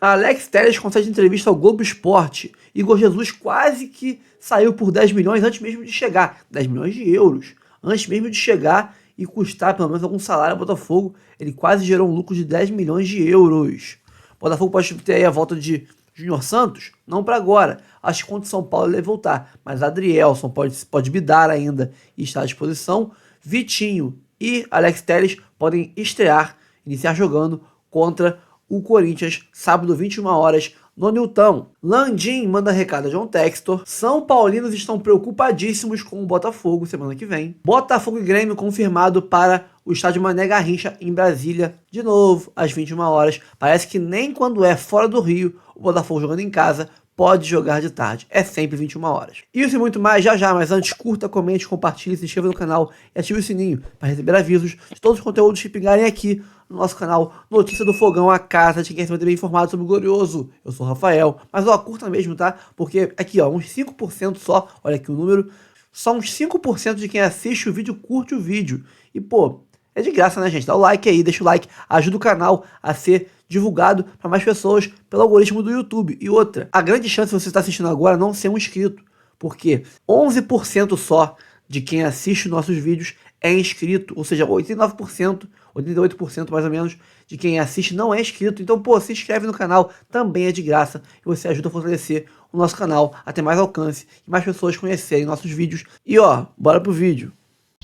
Alex Telles concede entrevista ao Globo Esporte. Igor Jesus quase que saiu por 10 milhões antes mesmo de chegar. 10 milhões de euros. Antes mesmo de chegar e custar pelo menos algum salário ao Botafogo, ele quase gerou um lucro de 10 milhões de euros. O Botafogo pode ter aí a volta de Júnior Santos? Não para agora. Acho que contra o São Paulo ele vai voltar. Mas Adrielson pode bidar ainda e está à disposição. Vitinho e Alex Telles podem iniciar jogando contra o Corinthians, sábado, 21 horas, no Newton. Landim manda recado a John Textor. São Paulinos estão preocupadíssimos com o Botafogo semana que vem. Botafogo e Grêmio confirmado para o estádio Mané Garrincha, em Brasília, de novo, às 21 horas. Parece que nem quando é fora do Rio, o Botafogo jogando em casa pode jogar de tarde. É sempre 21 horas. Isso e muito mais já, mas antes curta, comente, compartilhe, se inscreva no canal e ative o sininho para receber avisos de todos os conteúdos que pingarem aqui no nosso canal Notícia do Fogão, a casa de quem se mantém bem informado sobre o glorioso. Eu sou o Rafael, mas curta mesmo, tá? Porque aqui, uns 5% só, olha aqui o número, só uns 5% de quem assiste o vídeo curte o vídeo. E pô, é de graça, né, gente? Dá o like aí, deixa o like, ajuda o canal a ser divulgado para mais pessoas pelo algoritmo do YouTube. E outra, a grande chance de você estar assistindo agora não ser um inscrito, porque 11% só de quem assiste nossos vídeos é inscrito, ou seja, 89%, 88% mais ou menos de quem assiste não é inscrito. Então, pô, se inscreve no canal, também é de graça e você ajuda a fortalecer o nosso canal a ter mais alcance e mais pessoas conhecerem nossos vídeos. E bora pro vídeo.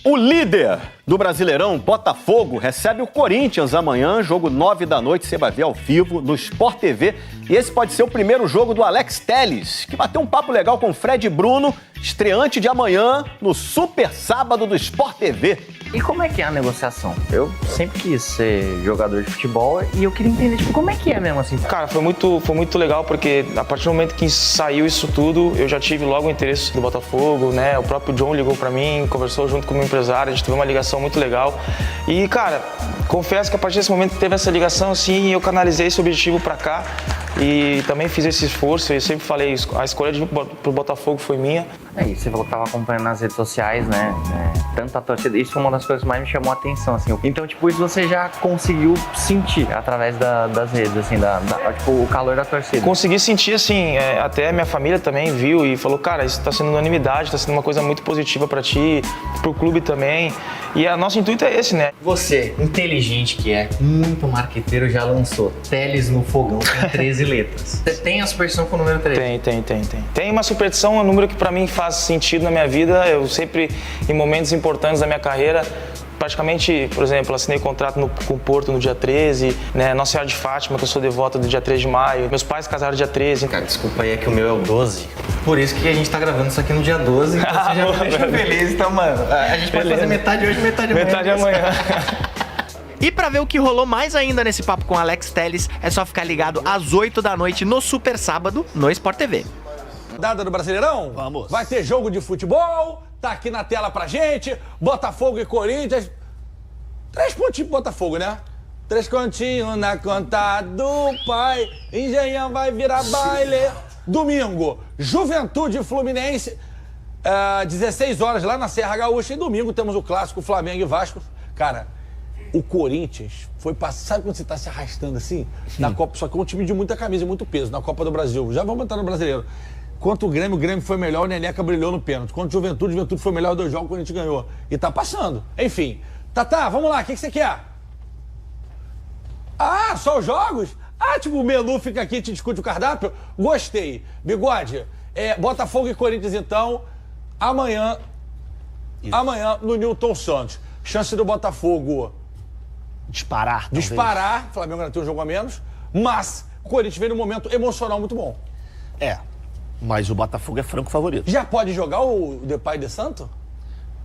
O líder do Brasileirão, Botafogo, recebe o Corinthians amanhã, jogo 9 da noite, você vai ver ao vivo no Sport TV. E esse pode ser o primeiro jogo do Alex Telles, que bateu um papo legal com Fred e Bruno, estreante de amanhã no Super Sábado do Sport TV. E como é que é a negociação? Eu sempre quis ser jogador de futebol e eu queria entender, como é que é mesmo assim? Cara, foi muito legal, porque a partir do momento que saiu isso tudo, eu já tive logo o interesse do Botafogo, né? O próprio John ligou pra mim, conversou junto com o meu empresário, a gente teve uma ligação muito legal. E, cara, confesso que a partir desse momento que teve essa ligação, assim, eu canalizei esse objetivo pra cá e também fiz esse esforço. Eu sempre falei, a escolha de ir pro Botafogo foi minha. Aí, você falou que tava acompanhando nas redes sociais, né? Tanto a torcida, isso foi uma das coisas que mais me chamou a atenção, assim. Então, tipo, isso você já conseguiu sentir através das redes, assim, tipo, o calor da torcida? Consegui sentir, assim, até minha família também viu e falou, cara, isso tá sendo unanimidade, tá sendo uma coisa muito positiva pra ti, pro clube também. E o nosso intuito é esse, né? Você, inteligente que é, muito marqueteiro, já lançou Telles no Fogão com 13 letras. Você tem a superstição com o número 13? Tem. Tem uma superstição, é um número que pra mim faz sentido na minha vida. Eu sempre, em momentos importantes da minha carreira, praticamente, por exemplo, assinei contrato com o Porto no dia 13, né? Nossa Senhora de Fátima, que eu sou devota, do dia 3 de maio. Meus pais casaram dia 13. Cara, desculpa aí, é que o meu é o 12. Por isso que a gente tá gravando isso aqui no dia 12, então você já me deixou feliz. Então, mano, a gente pode fazer metade hoje, metade amanhã. Metade amanhã. E pra ver o que rolou mais ainda nesse papo com Alex Telles, é só ficar ligado às 8 da noite no Super Sábado, no Sport TV. Dada do Brasileirão? Vamos. Vai ter jogo de futebol, tá aqui na tela pra gente, Botafogo e Corinthians. 3 pontinhos pro Botafogo, né? 3 continhos na conta do pai, Engenhão vai virar baile. Domingo, Juventude e Fluminense, 16 horas lá na Serra Gaúcha. E domingo temos o clássico Flamengo e Vasco. Cara, o Corinthians foi passar. Sabe quando você tá se arrastando assim? Na Copa, só que é um time de muita camisa e muito peso, na Copa do Brasil. Já vamos entrar no Brasileiro. Quanto o Grêmio foi melhor, o Neneca brilhou no pênalti. Quanto o Juventude foi melhor 2 jogos, quando a gente ganhou. E tá passando. Enfim. Tatá, vamos lá, o que você quer? Ah, só os jogos? Ah, tipo, o menu fica aqui e te discute o cardápio? Gostei. Bigode, Botafogo e Corinthians, então, amanhã no Newton Santos. Chance do Botafogo Disparar. O Flamengo ainda tem um jogo a menos, mas o Corinthians vem num momento emocional muito bom. Mas o Botafogo é franco favorito. Já pode jogar o Depay de Santo?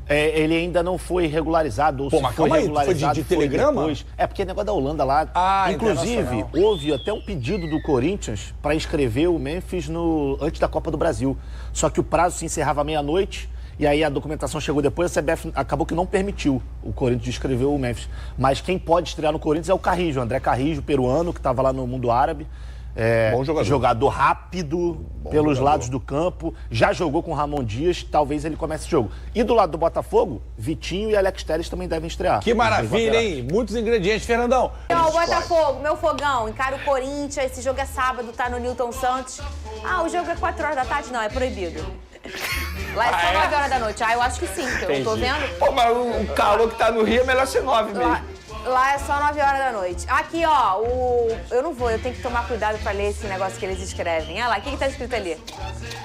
Ele ainda não foi regularizado. Ou Pô, se mas foi calma aí, regularizado, foi de telegrama? Depois. Porque é negócio da Holanda lá. Inclusive, houve até um pedido do Corinthians para inscrever o Memphis antes da Copa do Brasil. Só que o prazo se encerrava meia-noite. E aí a documentação chegou depois, a CBF acabou que não permitiu o Corinthians inscrever o Memphis. Mas quem pode estrear no Corinthians é o Carrijo, André Carrijo, peruano, que estava lá no mundo árabe. Bom jogador rápido pelos lados do campo, já jogou com o Ramon Dias, talvez ele comece o jogo. E do lado do Botafogo, Vitinho e Alex Telles também devem estrear. Que maravilha, hein? Muitos ingredientes, Fernandão. O Botafogo, meu fogão, encara o Corinthians, esse jogo é sábado, tá no Newton Santos. O jogo é 4 horas da tarde? Não, é proibido. Lá é só 9 horas da noite. Eu acho que sim, que eu não tô vendo. Pô, mas o calor que tá no Rio é melhor ser 9 mesmo. Lá é só 9 horas da noite. Aqui, ó, eu não vou, eu tenho que tomar cuidado pra ler esse negócio que eles escrevem. Olha lá, o que tá escrito ali?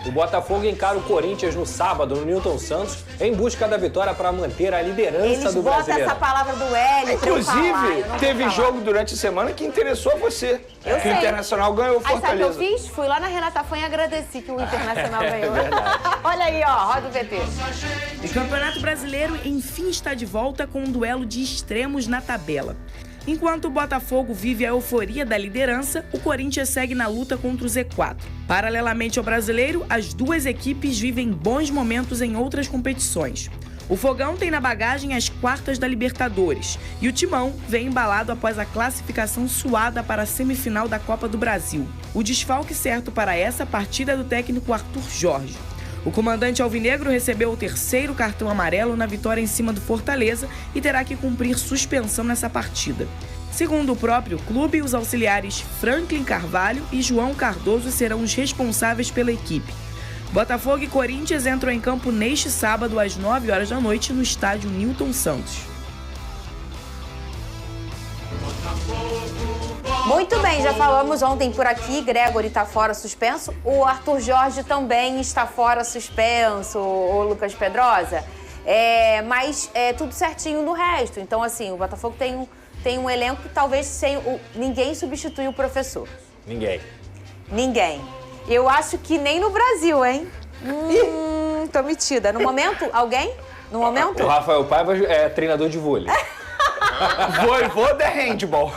O Botafogo encara o Corinthians no sábado, no Newton Santos, em busca da vitória para manter a liderança do Brasileirão. Eles botam essa palavra do L. Inclusive, teve jogo durante a semana que interessou a você. Eu sei. O Internacional ganhou o Fortaleza. Aí sabe o que eu fiz? Fui lá na Renata Fã e agradeci que o Internacional ganhou. Olha aí, ó, roda o VT. O Campeonato Brasileiro, enfim, está de volta com um duelo de extremos na tabela. Enquanto o Botafogo vive a euforia da liderança, o Corinthians segue na luta contra o Z4. Paralelamente ao brasileiro, as duas equipes vivem bons momentos em outras competições. O Fogão tem na bagagem as quartas da Libertadores e o Timão vem embalado após a classificação suada para a semifinal da Copa do Brasil. O desfalque certo para essa partida é do técnico Arthur Jorge. O comandante alvinegro recebeu o 3º cartão amarelo na vitória em cima do Fortaleza e terá que cumprir suspensão nessa partida. Segundo o próprio clube, os auxiliares Franklin Carvalho e João Cardoso serão os responsáveis pela equipe. Botafogo e Corinthians entram em campo neste sábado às 9 horas da noite no estádio Newton Santos. Muito bem, já falamos ontem por aqui, Gregory está fora suspenso, o Arthur Jorge também está fora suspenso, o Lucas Pedrosa, mas tudo certinho no resto. Então, assim, o Botafogo tem um elenco que talvez ninguém substitui o professor. Ninguém. Eu acho que nem no Brasil, hein? Tô metida. No momento, alguém? No momento? O Rafael Paiva é treinador de vôlei. Voivoda é handball.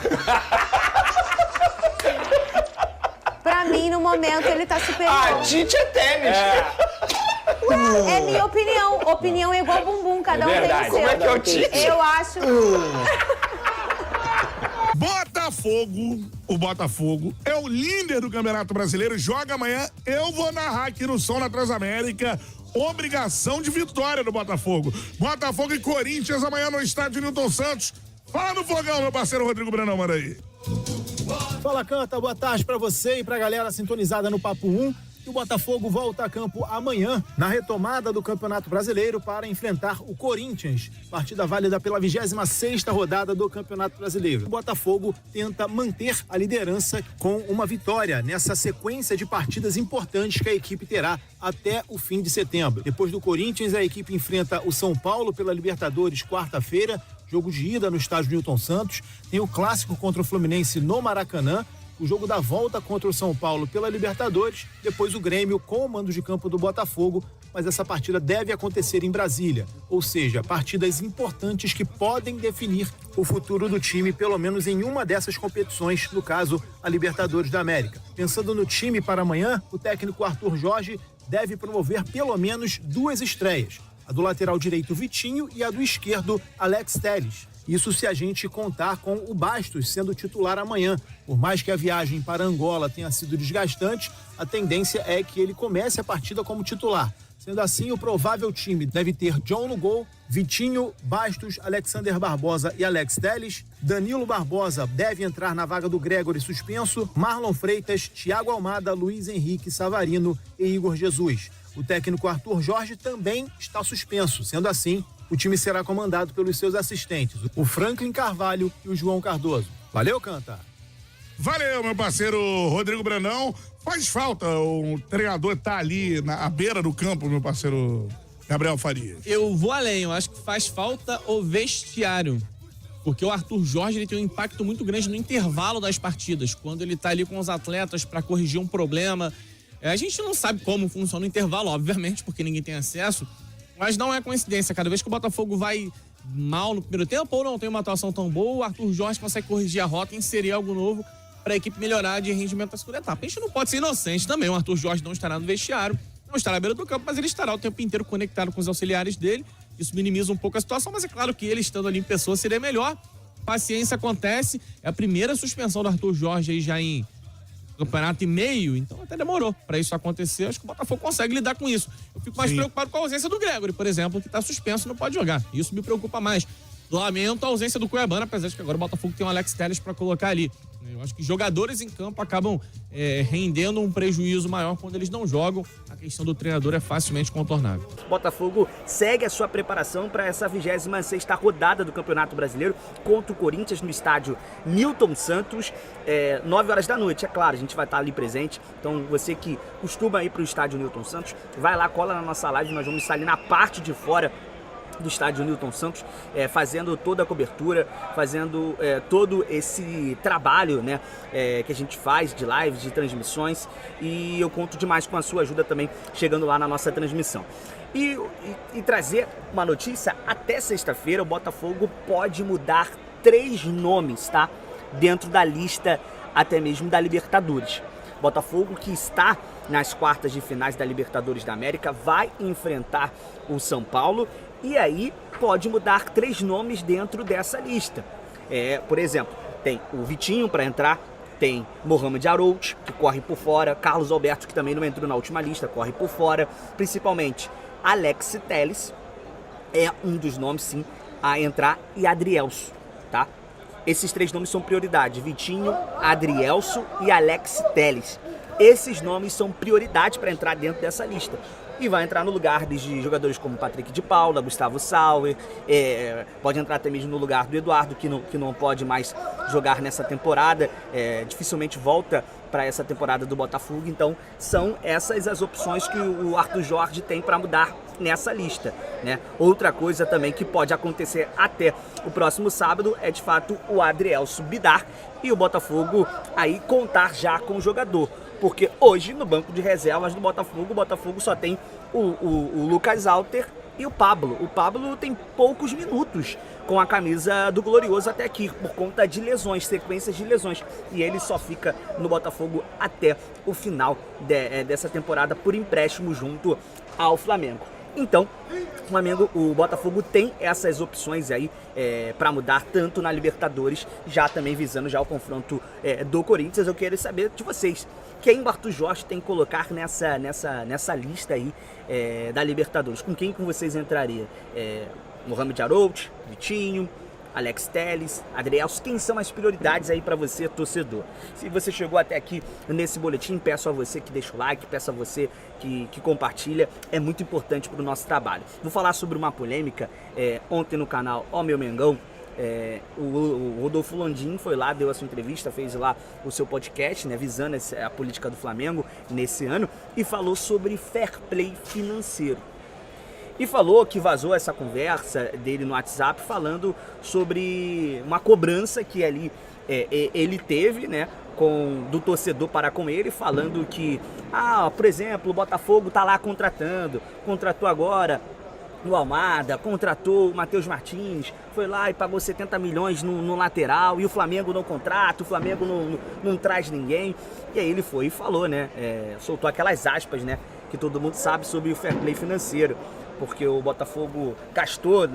Pra mim, no momento, ele tá superior. A Tite é tênis. É minha opinião. Opinião é igual bumbum, cada um tem o seu. Como é que é o Tite? Eu acho... O Botafogo é o líder do Campeonato Brasileiro, joga amanhã, eu vou narrar aqui no Som na Transamérica, obrigação de vitória do Botafogo. Botafogo e Corinthians amanhã no estádio Newton Santos. Fala no Fogão, meu parceiro Rodrigo Brandão, manda aí. Fala, Canta, boa tarde pra você e pra galera sintonizada no Papo 1. O Botafogo volta a campo amanhã, na retomada do Campeonato Brasileiro, para enfrentar o Corinthians. Partida válida pela 26ª rodada do Campeonato Brasileiro. O Botafogo tenta manter a liderança com uma vitória nessa sequência de partidas importantes que a equipe terá até o fim de setembro. Depois do Corinthians, a equipe enfrenta o São Paulo pela Libertadores quarta-feira, jogo de ida no estádio Newton Santos. Tem o clássico contra o Fluminense no Maracanã. O jogo da volta contra o São Paulo pela Libertadores, depois o Grêmio com o mando de campo do Botafogo, mas essa partida deve acontecer em Brasília, ou seja, partidas importantes que podem definir o futuro do time, pelo menos em uma dessas competições, no caso, a Libertadores da América. Pensando no time para amanhã, o técnico Arthur Jorge deve promover pelo menos 2 estreias, a do lateral direito Vitinho e a do esquerdo Alex Telles. Isso se a gente contar com o Bastos sendo titular amanhã. Por mais que a viagem para Angola tenha sido desgastante, a tendência é que ele comece a partida como titular. Sendo assim, o provável time deve ter John no gol, Vitinho, Bastos, Alexander Barbosa e Alex Telles. Danilo Barbosa deve entrar na vaga do Gregory suspenso, Marlon Freitas, Thiago Almada, Luiz Henrique Savarino e Igor Jesus. O técnico Arthur Jorge também está suspenso. Sendo assim, o time será comandado pelos seus assistentes, o Franklin Carvalho e o João Cardoso. Valeu, Canta! Valeu, meu parceiro Rodrigo Brandão. Faz falta o treinador estar ali à beira do campo, meu parceiro Gabriel Farias. Eu vou além, eu acho que faz falta o vestiário. Porque o Arthur Jorge ele tem um impacto muito grande no intervalo das partidas, quando ele está ali com os atletas para corrigir um problema. A gente não sabe como funciona o intervalo, obviamente, porque ninguém tem acesso. Mas não é coincidência, cada vez que o Botafogo vai mal no primeiro tempo ou não tem uma atuação tão boa, o Arthur Jorge consegue corrigir a rota e inserir algo novo para a equipe melhorar de rendimento na segunda etapa. A gente não pode ser inocente também, o Arthur Jorge não estará no vestiário, não estará à beira do campo, mas ele estará o tempo inteiro conectado com os auxiliares dele. Isso minimiza um pouco a situação, mas é claro que ele estando ali em pessoa seria melhor. Paciência acontece, é a primeira suspensão do Arthur Jorge aí já em campeonato e meio, então até demorou para isso acontecer. Acho que o Botafogo consegue lidar com isso. Eu fico mais preocupado com a ausência do Gregory, por exemplo, que está suspenso e não pode jogar. Isso me preocupa mais. Lamento a ausência do Cuiabano, apesar de que agora o Botafogo tem o Alex Telles para colocar ali. Eu acho que jogadores em campo acabam rendendo um prejuízo maior quando eles não jogam. A questão do treinador é facilmente contornável. O Botafogo segue a sua preparação para essa 26ª rodada do Campeonato Brasileiro contra o Corinthians no estádio Newton Santos, 9 horas da noite. É claro, a gente vai estar ali presente. Então você que costuma ir para o estádio Newton Santos, vai lá, cola na nossa live. Nós vamos estar ali na parte de fora do estádio Newton Santos, fazendo toda a cobertura, fazendo todo esse trabalho, né, que a gente faz de lives, de transmissões, e eu conto demais com a sua ajuda também, chegando lá na nossa transmissão. E trazer uma notícia: até sexta-feira o Botafogo pode mudar 3 nomes, tá? Dentro da lista até mesmo da Libertadores. Botafogo, que está nas quartas de finais da Libertadores da América, vai enfrentar o São Paulo. E aí pode mudar 3 nomes dentro dessa lista. Por exemplo, tem o Vitinho para entrar, tem Mohamed Arout, que corre por fora, Carlos Alberto, que também não entrou na última lista, corre por fora, principalmente Alex Telles é um dos nomes, sim, a entrar, e Adrielso, tá? Esses 3 nomes são prioridade: Vitinho, Adrielso e Alex Telles. Esses nomes são prioridade para entrar dentro dessa lista. E vai entrar no lugar de jogadores como Patrick de Paula, Gustavo Sauer, pode entrar até mesmo no lugar do Eduardo, que não pode mais jogar nessa temporada, dificilmente volta para essa temporada do Botafogo. Então são essas as opções que o Arthur Jorge tem para mudar nessa lista, né? Outra coisa também que pode acontecer até o próximo sábado é de fato o Adrielso bidar e o Botafogo aí contar já com o jogador. Porque hoje, no banco de reservas do Botafogo, o Botafogo só tem o Lucas Alter e o Pablo. O Pablo tem poucos minutos com a camisa do Glorioso até aqui, por conta de lesões, sequências de lesões. E ele só fica no Botafogo até o final dessa temporada por empréstimo junto ao Flamengo. Então, o Botafogo tem essas opções aí para mudar tanto na Libertadores, já também visando já o confronto do Corinthians. Eu quero saber de vocês, quem o Arthur Jorge tem que colocar nessa lista aí da Libertadores? Com quem vocês entraria? Mohamed Arout, Vitinho, Alex Telles, Adrielso, quem são as prioridades aí para você, torcedor? Se você chegou até aqui nesse boletim, peço a você que deixa o like, peço a você que compartilha, é muito importante para o nosso trabalho. Vou falar sobre uma polêmica ontem no canal Ó Meu Mengão. O Rodolfo Landim foi lá, deu a sua entrevista, fez lá o seu podcast, né, visando a política do Flamengo nesse ano, e falou sobre fair play financeiro. E falou que vazou essa conversa dele no WhatsApp falando sobre uma cobrança que ali ele teve, né, do torcedor para com ele, falando que, por exemplo, o Botafogo tá lá contratou agora no Almada, contratou o Matheus Martins, foi lá e pagou 70 milhões no lateral, e o Flamengo não contrata, o Flamengo não traz ninguém. E aí ele foi e falou, né, soltou aquelas aspas, né, que todo mundo sabe sobre o fair play financeiro, porque o Botafogo gastou,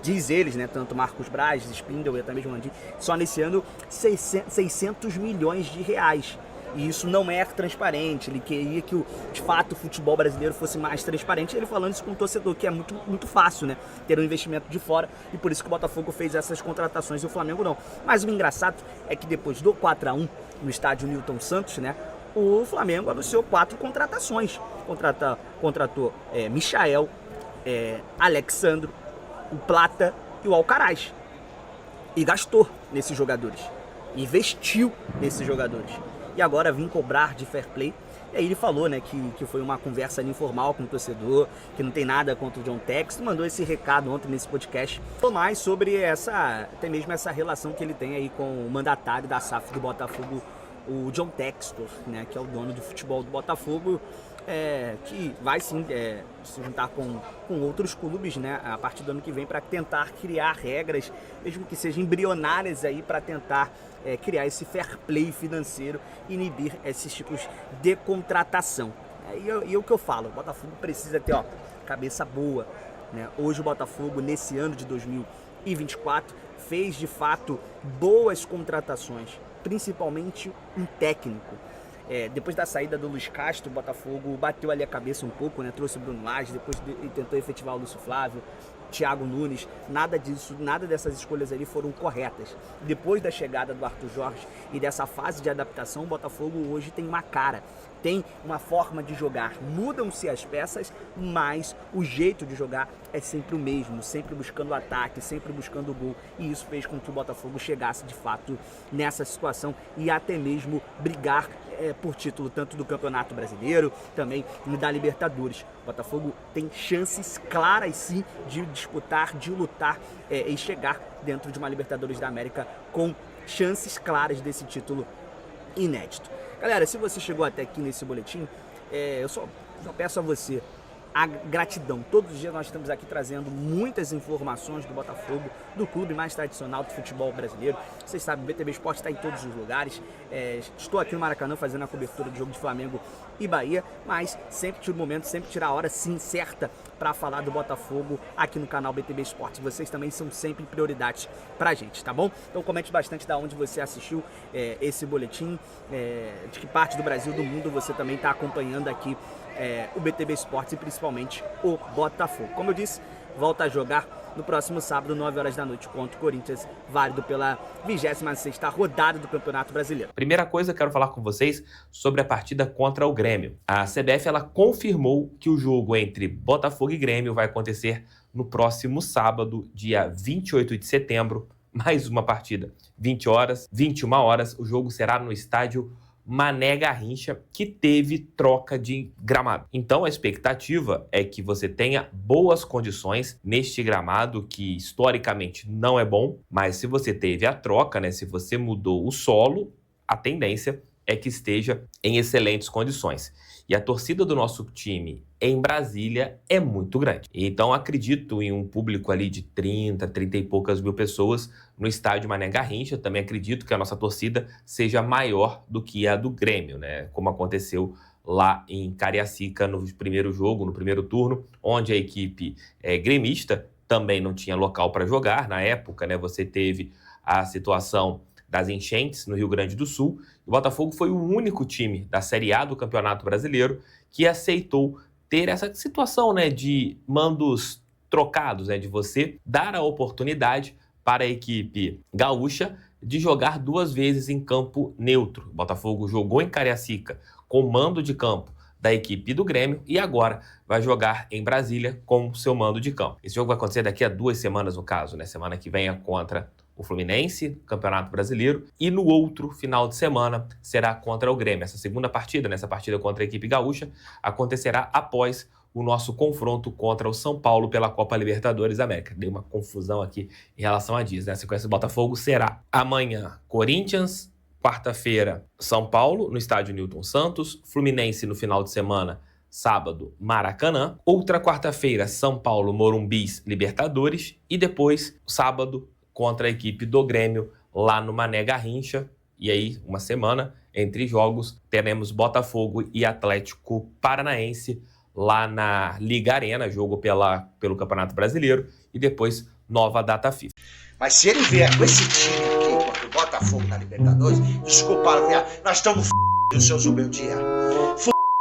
diz eles, né, tanto Marcos Braz, Spindle e até mesmo Landim, só nesse ano 600 milhões de reais. E isso não é transparente. Ele queria que, de fato, o futebol brasileiro fosse mais transparente. Ele falando isso com o torcedor, que é muito, muito fácil, né, ter um investimento de fora, e por isso que o Botafogo fez essas contratações e o Flamengo não. Mas o engraçado é que depois do 4-1 no estádio Newton Santos, né, o Flamengo anunciou 4 contratações. Contratou Michael, Alexandro, o Plata e o Alcaraz. E gastou nesses jogadores. Investiu nesses jogadores. E agora vim cobrar de fair play. E aí ele falou, né, que foi uma conversa ali informal com o torcedor, que não tem nada contra o John Textor, mandou esse recado ontem nesse podcast. Mais sobre até mesmo essa relação que ele tem aí com o mandatário da SAF do Botafogo, o John Textor, né, que é o dono do futebol do Botafogo, que vai sim se juntar com outros clubes, né, a partir do ano que vem, para tentar criar regras, mesmo que sejam embrionárias aí, para tentar criar esse fair play financeiro e inibir esses tipos de contratação. E o que eu falo, o Botafogo precisa ter cabeça boa, né? Hoje o Botafogo, nesse ano de 2024, fez de fato boas contratações, principalmente um técnico. Depois da saída do Luiz Castro, o Botafogo bateu ali a cabeça um pouco, né? Trouxe o Bruno Lage, depois tentou efetivar o Lúcio Flávio, Thiago Nunes, nada dessas escolhas ali foram corretas. Depois da chegada do Arthur Jorge e dessa fase de adaptação, o Botafogo hoje tem uma cara, tem uma forma de jogar. Mudam-se as peças, mas o jeito de jogar é sempre o mesmo, sempre buscando o ataque, sempre buscando o gol. E isso fez com que o Botafogo chegasse de fato nessa situação e até mesmo brigar por título tanto do Campeonato Brasileiro, também da Libertadores. O Botafogo tem chances claras sim de disputar, de lutar e chegar dentro de uma Libertadores da América com chances claras desse título inédito. Galera, se você chegou até aqui nesse boletim, eu só peço a você a gratidão. Todos os dias nós estamos aqui trazendo muitas informações do Botafogo, do clube mais tradicional do futebol brasileiro. Vocês sabem, o BTB Esporte está em todos os lugares. Estou aqui no Maracanã fazendo a cobertura do jogo de Flamengo e Bahia, mas sempre tiro o momento, sempre tiro a hora sim certa para falar do Botafogo aqui no canal BTB Esporte. Vocês também são sempre prioridades pra gente, tá bom? Então comente bastante da onde você assistiu esse boletim, de que parte do Brasil, do mundo você também está acompanhando aqui o BTB Esportes e principalmente o Botafogo. Como eu disse, volta a jogar no próximo sábado, 9 horas da noite, contra o Corinthians, válido pela 26ª rodada do Campeonato Brasileiro. Primeira coisa, quero falar com vocês sobre a partida contra o Grêmio. A CBF ela confirmou que o jogo entre Botafogo e Grêmio vai acontecer no próximo sábado, dia 28 de setembro. Mais uma partida, 20 horas, 21 horas. O jogo será no estádio Mané Garrincha, que teve troca de gramado. Então a expectativa é que você tenha boas condições neste gramado, que historicamente não é bom, mas se você teve a troca, né, se você mudou o solo, a tendência é que esteja em excelentes condições. E a torcida do nosso time em Brasília é muito grande. Então acredito em um público ali de 30 e poucas mil pessoas no estádio Mané Garrincha. Também acredito que a nossa torcida seja maior do que a do Grêmio, né? Como aconteceu lá em Cariacica no primeiro jogo, no primeiro turno, onde a equipe gremista também não tinha local para jogar. Na época, né, você teve a situação das enchentes no Rio Grande do Sul. O Botafogo foi o único time da Série A do Campeonato Brasileiro que aceitou ter essa situação, né, de mandos trocados, né, de você dar a oportunidade para a equipe gaúcha de jogar 2 vezes em campo neutro. O Botafogo jogou em Cariacica com mando de campo da equipe do Grêmio e agora vai jogar em Brasília com seu mando de campo. Esse jogo vai acontecer daqui a 2 semanas, no caso, né? Semana que vem é contra o Fluminense, Campeonato Brasileiro, e no outro final de semana será contra o Grêmio. Essa segunda partida, nessa partida contra a equipe gaúcha, acontecerá após o nosso confronto contra o São Paulo pela Copa Libertadores da América. Deu uma confusão aqui em relação a disso, né? A sequência do Botafogo será amanhã Corinthians, quarta-feira São Paulo, no estádio Newton Santos, Fluminense no final de semana, sábado Maracanã, outra quarta-feira São Paulo, Morumbis, Libertadores, e depois sábado contra a equipe do Grêmio lá no Mané Garrincha. E aí, uma semana entre jogos, teremos Botafogo e Atlético Paranaense lá na Liga Arena, jogo pelo Campeonato Brasileiro, e depois nova data FIFA. Mas se ele vier com esse time aqui, contra o Botafogo na Libertadores, desculpa, nós estamos f***, seu Zubeldia.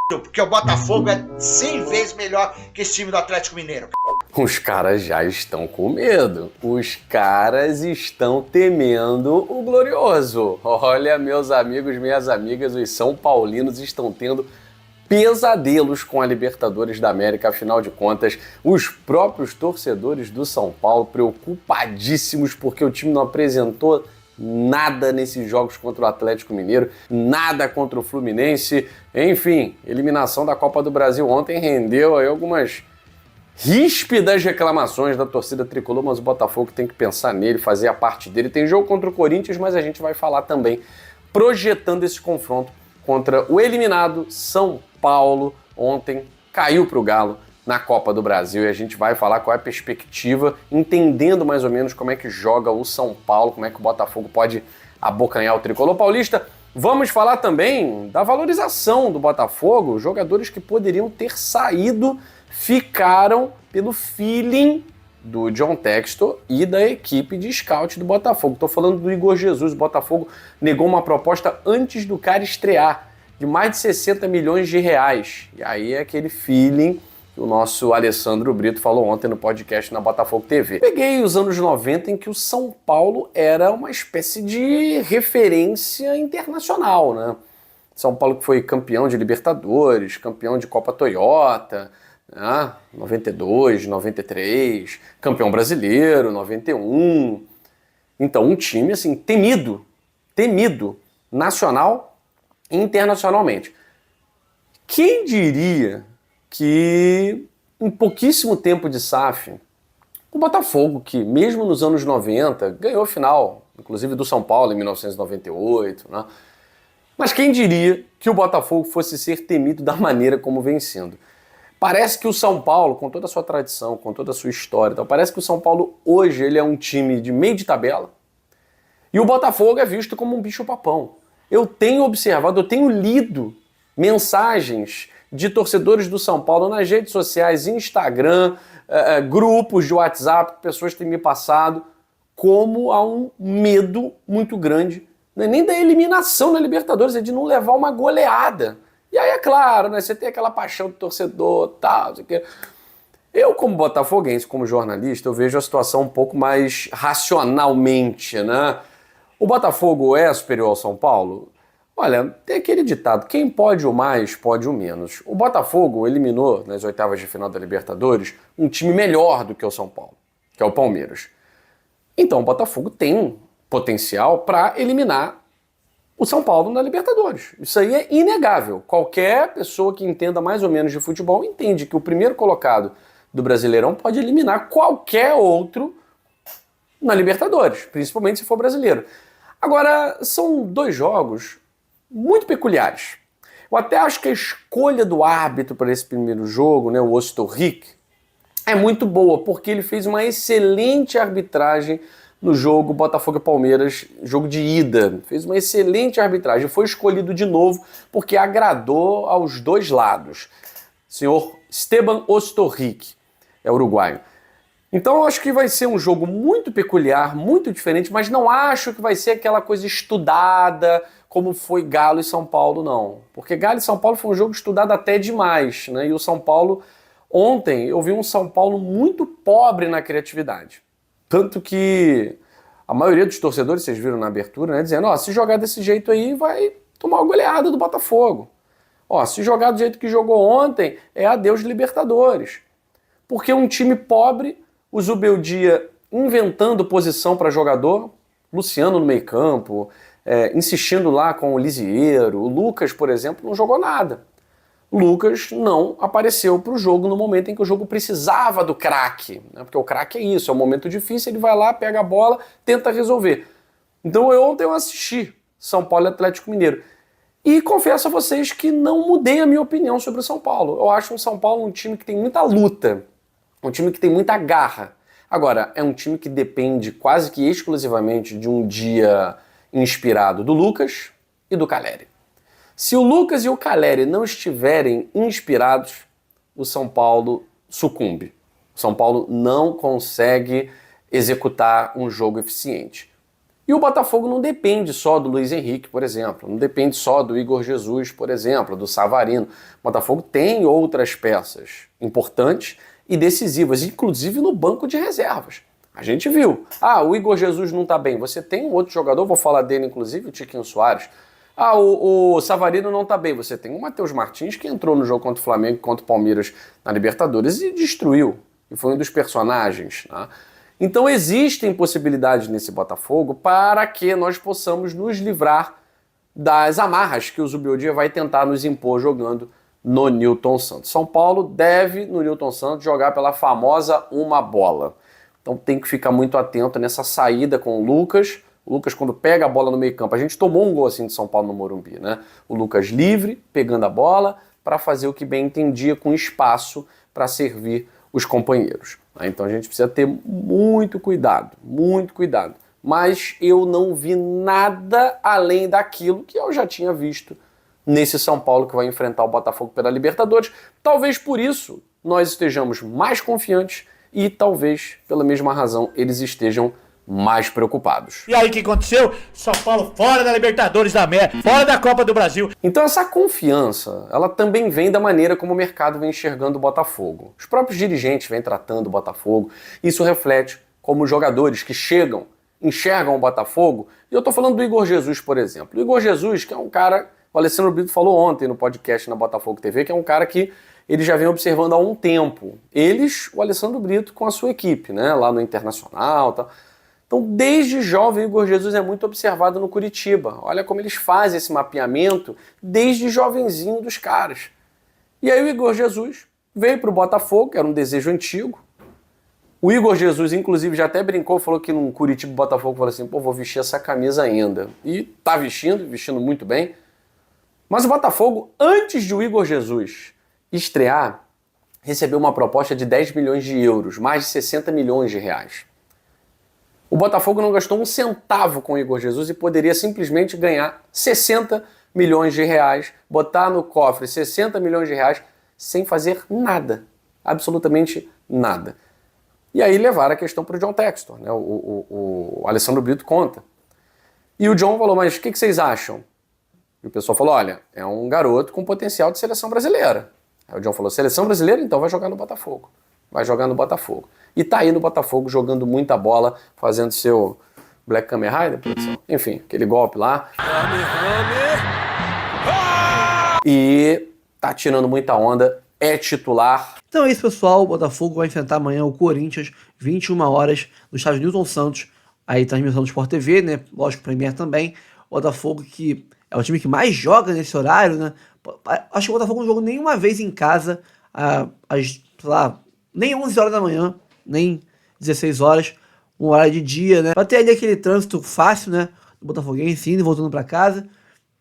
Porque o Botafogo é 100 vezes melhor que esse time do Atlético Mineiro. Os caras já estão com medo. Os caras estão temendo o glorioso. Olha, meus amigos, minhas amigas, os São Paulinos estão tendo pesadelos com a Libertadores da América. Afinal de contas, os próprios torcedores do São Paulo preocupadíssimos porque o time não apresentou nada nesses jogos contra o Atlético Mineiro, nada contra o Fluminense. Enfim, eliminação da Copa do Brasil ontem rendeu aí algumas ríspidas reclamações da torcida tricolor, mas o Botafogo tem que pensar nele, fazer a parte dele. Tem jogo contra o Corinthians, mas a gente vai falar também projetando esse confronto contra o eliminado São Paulo. Ontem caiu para o Galo na Copa do Brasil e a gente vai falar qual é a perspectiva, entendendo mais ou menos como é que joga o São Paulo, como é que o Botafogo pode abocanhar o tricolor paulista. Vamos falar também da valorização do Botafogo. Jogadores que poderiam ter saído ficaram pelo feeling do John Textor e da equipe de scout do Botafogo. Estou falando do Igor Jesus. O Botafogo negou uma proposta antes do cara estrear. de mais de 60 milhões de reais. E aí é aquele feeling que o nosso Alessandro Brito falou ontem no podcast na Botafogo TV. Peguei os anos 90 em que o São Paulo era uma espécie de referência internacional, né? São Paulo que foi campeão de Libertadores, campeão de Copa Toyota, 92, 93, campeão brasileiro, 91. Então, um time assim temido, nacional e internacionalmente. Quem diria que em pouquíssimo tempo de SAF, o Botafogo, que mesmo nos anos 90 ganhou a final, inclusive do São Paulo em 1998, né? Mas quem diria que o Botafogo fosse ser temido da maneira como vem sendo? Parece que o São Paulo, com toda a sua tradição, com toda a sua história, então, parece que o São Paulo hoje ele é um time de meio de tabela e o Botafogo é visto como um bicho-papão. Eu tenho observado, eu tenho lido mensagens de torcedores do São Paulo nas redes sociais, Instagram, grupos de WhatsApp, pessoas têm me passado, como há um medo muito grande, não é nem da eliminação na Libertadores, é de não levar uma goleada. E aí, é claro, né, você tem aquela paixão do torcedor, tal, não sei o quê. Eu, como botafoguense, como jornalista, eu vejo a situação um pouco mais racionalmente, né? O Botafogo é superior ao São Paulo? Olha, tem aquele ditado, quem pode o mais, pode o menos. O Botafogo eliminou, nas oitavas de final da Libertadores, um time melhor do que o São Paulo, que é o Palmeiras. Então o Botafogo tem potencial para eliminar o São Paulo na Libertadores. Isso aí é inegável. Qualquer pessoa que entenda mais ou menos de futebol entende que o primeiro colocado do Brasileirão pode eliminar qualquer outro na Libertadores, principalmente se for brasileiro. Agora, são dois jogos muito peculiares. Eu até acho que a escolha do árbitro para esse primeiro jogo, né, o Ostorric, é muito boa, porque ele fez uma excelente arbitragem no jogo Botafogo e Palmeiras, jogo de ida. Fez uma excelente arbitragem. Foi escolhido de novo porque agradou aos dois lados. O senhor Esteban Ostorric, é uruguaio. Então eu acho que vai ser um jogo muito peculiar, muito diferente, mas não acho que vai ser aquela coisa estudada como foi Galo e São Paulo, não. Porque Galo e São Paulo foi um jogo estudado até demais, né? E o São Paulo, ontem eu vi um São Paulo muito pobre na criatividade. Tanto que a maioria dos torcedores, vocês viram na abertura, né, dizendo, se jogar desse jeito aí vai tomar uma goleada do Botafogo. Se jogar do jeito que jogou ontem, é adeus Libertadores. Porque um time pobre, o Zubeldia inventando posição para jogador, Luciano no meio campo, insistindo lá com o Lisieiro, o Lucas, por exemplo, não jogou nada. O Lucas não apareceu para o jogo no momento em que o jogo precisava do craque, né? Porque o craque é isso, é um momento difícil, ele vai lá, pega a bola, tenta resolver. Então ontem eu assisti São Paulo e Atlético Mineiro e confesso a vocês que não mudei a minha opinião sobre o São Paulo. Eu acho o São Paulo um time que tem muita luta, um time que tem muita garra. Agora, é um time que depende quase que exclusivamente de um dia inspirado do Lucas e do Caleri. Se o Lucas e o Caleri não estiverem inspirados, o São Paulo sucumbe. O São Paulo não consegue executar um jogo eficiente. E o Botafogo não depende só do Luiz Henrique, por exemplo. Não depende só do Igor Jesus, por exemplo, do Savarino. O Botafogo tem outras peças importantes e decisivas, inclusive no banco de reservas. A gente viu. O Igor Jesus não está bem. Você tem um outro jogador, vou falar dele inclusive, o Tiquinho Soares. O Savarino não tá bem. Você tem o Matheus Martins que entrou no jogo contra o Flamengo, contra o Palmeiras na Libertadores e destruiu. E foi um dos personagens. Tá? Então existem possibilidades nesse Botafogo para que nós possamos nos livrar das amarras que o Zubeldia vai tentar nos impor jogando no Nilton Santos. São Paulo deve, no Nilton Santos, jogar pela famosa uma bola. Então tem que ficar muito atento nessa saída com o Lucas. O Lucas, quando pega a bola no meio campo, a gente tomou um gol assim de São Paulo no Morumbi, né? O Lucas livre, pegando a bola, para fazer o que bem entendia, com espaço para servir os companheiros. Então a gente precisa ter muito cuidado, muito cuidado. Mas eu não vi nada além daquilo que eu já tinha visto nesse São Paulo que vai enfrentar o Botafogo pela Libertadores. Talvez por isso nós estejamos mais confiantes e talvez pela mesma razão eles estejam mais preocupados. E aí, o que aconteceu? São Paulo fora da Libertadores da América, fora da Copa do Brasil. Então essa confiança, ela também vem da maneira como o mercado vem enxergando o Botafogo. Os próprios dirigentes vêm tratando o Botafogo. Isso reflete como os jogadores que chegam, enxergam o Botafogo. E eu tô falando do Igor Jesus, por exemplo. O Igor Jesus, que é um cara, o Alessandro Brito falou ontem no podcast na Botafogo TV, que é um cara que ele já vem observando há um tempo. Eles, o Alessandro Brito com a sua equipe, né, lá no Internacional, tá? Então, desde jovem, o Igor Jesus é muito observado no Curitiba. Olha como eles fazem esse mapeamento desde jovenzinho dos caras. E aí o Igor Jesus veio para o Botafogo, que era um desejo antigo. O Igor Jesus, inclusive, já até brincou, falou que no Curitiba o Botafogo falou assim, pô, vou vestir essa camisa ainda. E tá vestindo muito bem. Mas o Botafogo, antes de o Igor Jesus estrear, recebeu uma proposta de 10 milhões de euros, mais de 60 milhões de reais. O Botafogo não gastou um centavo com o Igor Jesus e poderia simplesmente ganhar 60 milhões de reais, botar no cofre 60 milhões de reais sem fazer nada, absolutamente nada. E aí levaram a questão para o John Textor, né? O Alessandro Brito conta. E o John falou, mas o que vocês acham? E o pessoal falou, olha, é um garoto com potencial de seleção brasileira. Aí o John falou, seleção brasileira? Então vai jogar no Botafogo. Vai jogar no Botafogo. E tá aí no Botafogo jogando muita bola, fazendo seu Black Kamen Rider, produção. Enfim, aquele golpe lá. E tá tirando muita onda, é titular. Então é isso, pessoal. O Botafogo vai enfrentar amanhã o Corinthians, 21 horas, no estádio Newton Santos. Aí transmissão do Sport TV, né? Lógico, Premier também. O Botafogo que é o time que mais joga nesse horário, né? Acho que o Botafogo não jogou nenhuma vez em casa às, sei lá, nem 11 horas da manhã, nem 16 horas, um horário de dia, né? Pra ter ali aquele trânsito fácil, né? Do Botafoguense indo e voltando pra casa.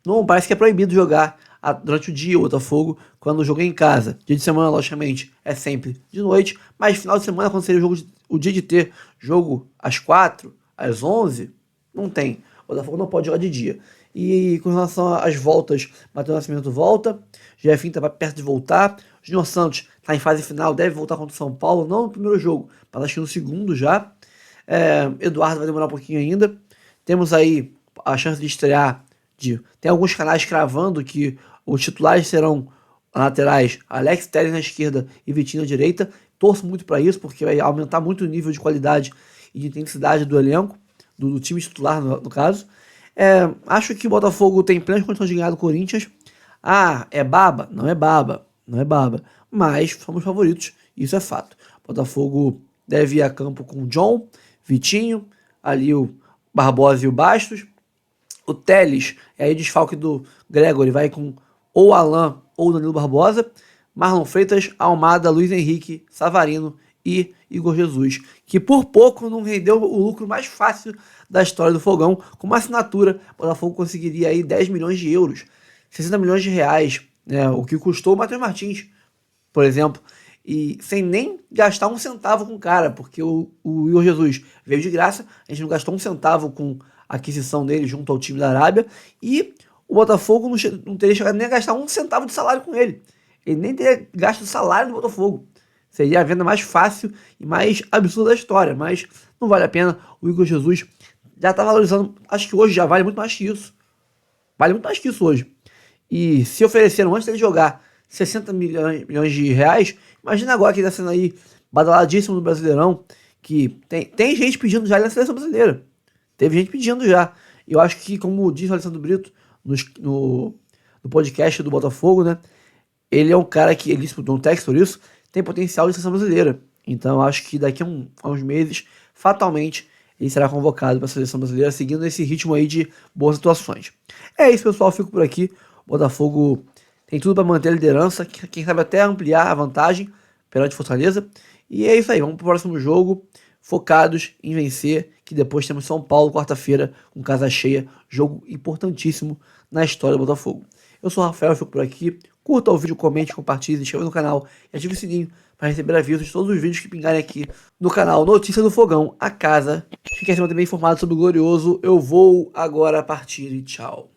Não, parece que é proibido jogar durante o dia o Botafogo quando o jogo é em casa. Dia de semana, logicamente, é sempre de noite, mas final de semana, quando seria o dia de ter jogo às 4, às 11, não tem. O Botafogo não pode jogar de dia. E com relação às voltas, Matheus Nascimento volta, Jefinho tá perto de voltar, Júnior Santos tá em fase final, deve voltar contra o São Paulo, não no primeiro jogo, mas acho que no segundo já. Eduardo vai demorar um pouquinho ainda. Temos aí a chance de estrear, tem alguns canais cravando que os titulares serão laterais, Alex Telles na esquerda e Vitinho na direita. Torço muito para isso, porque vai aumentar muito o nível de qualidade e de intensidade do elenco, do time titular no caso. Acho que o Botafogo tem plenas condições de ganhar do Corinthians. É baba? Não é baba. Não é baba. Mas somos favoritos, isso é fato. O Botafogo deve ir a campo com o John, Vitinho, ali o Barbosa e o Bastos. O Telles, aí desfalque do Gregory, vai com ou Alan ou Danilo Barbosa. Marlon Freitas, Almada, Luiz Henrique, Savarino e Igor Jesus, que por pouco não rendeu o lucro mais fácil da história do Fogão. Com uma assinatura, o Botafogo conseguiria aí 10 milhões de euros, 60 milhões de reais, né, o que custou o Matheus Martins, por exemplo, e sem nem gastar um centavo com o cara, porque o Igor Jesus veio de graça, a gente não gastou um centavo com a aquisição dele junto ao time da Arábia, e o Botafogo não teria chegado nem a gastar um centavo de salário com ele. Ele nem teria gasto o salário do Botafogo. Seria a venda mais fácil e mais absurda da história, mas não vale a pena. O Igor Jesus já está valorizando, acho que hoje já vale muito mais que isso. Vale muito mais que isso hoje. E se ofereceram antes dele jogar 60 milhões de reais, imagina agora que ele está sendo aí badaladíssimo no Brasileirão, que tem gente pedindo já na seleção brasileira. Teve gente pedindo já. E eu acho que, como disse o Alessandro Brito no podcast do Botafogo, né? Ele é um cara que, ele disse pro John Textor isso, tem potencial de seleção brasileira. Então eu acho que daqui a uns meses, fatalmente, ele será convocado para a seleção brasileira, seguindo esse ritmo aí de boas atuações. É isso, pessoal. Fico por aqui. O Botafogo tem tudo para manter a liderança, quem sabe até ampliar a vantagem perante Fortaleza. E é isso aí. Vamos pro próximo jogo, focados em vencer, que depois temos São Paulo, quarta-feira, com casa cheia. Jogo importantíssimo na história do Botafogo. Eu sou o Rafael, eu fico por aqui. Curta o vídeo, comente, compartilhe, se inscreva no canal e ative o sininho para receber avisos de todos os vídeos que pingarem aqui no canal Notícia do Fogão, a casa. Fique assim também informado sobre o glorioso Eu Vou Agora Partir e tchau.